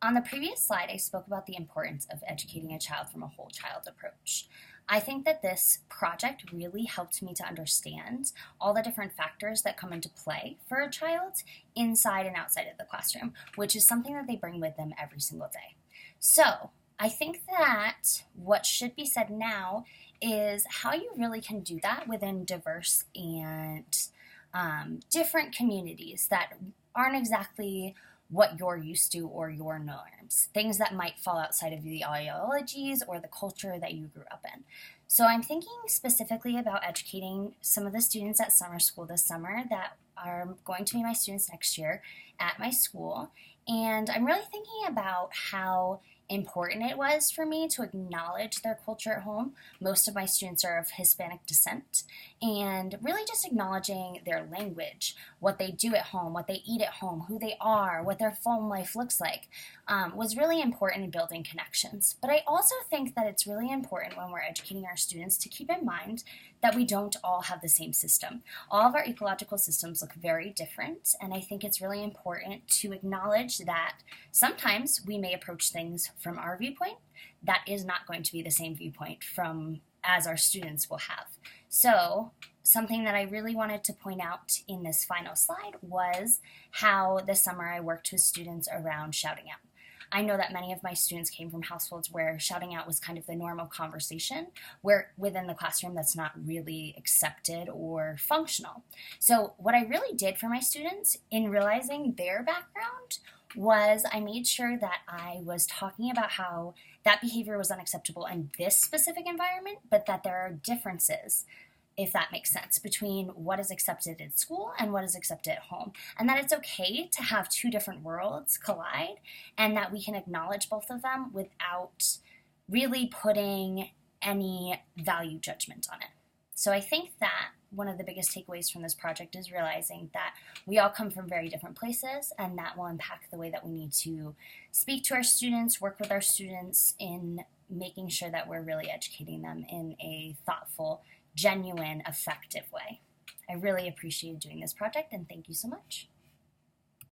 On the previous slide, I spoke about the importance of educating a child from a whole child approach. I think that this project really helped me to understand all the different factors that come into play for a child inside and outside of the classroom, which is something that they bring with them every single day. So, I think that what should be said now is how you really can do that within diverse and different communities that aren't exactly what you're used to or your norms, things that might fall outside of the ideologies or the culture that you grew up in. So I'm thinking specifically about educating some of the students at summer school this summer that are going to be my students next year at my school. And I'm really thinking about how important it was for me to acknowledge their culture at home. Most of my students are of Hispanic descent, and really just acknowledging their language, what they do at home, what they eat at home, who they are, what their home life looks like, was really important in building connections. But I also think that it's really important when we're educating our students to keep in mind that we don't all have the same system. All of our ecological systems look very different, and I think it's really important to acknowledge that sometimes we may approach things from our viewpoint that is not going to be the same viewpoint from as our students will have. So something that I really wanted to point out in this final slide was how this summer I worked with students around shouting out. I know that many of my students came from households where shouting out was kind of the normal conversation, where within the classroom that's not really accepted or functional. So what I really did for my students in realizing their background was I made sure that I was talking about how that behavior was unacceptable in this specific environment, but that there are differences, if that makes sense, between what is accepted at school and what is accepted at home. And that it's okay to have two different worlds collide, and that we can acknowledge both of them without really putting any value judgment on it. So I think that one of the biggest takeaways from this project is realizing that we all come from very different places, and that will impact the way that we need to speak to our students, work with our students in making sure that we're really educating them in a thoughtful, genuine, effective way. I really appreciated doing this project, and thank you so much.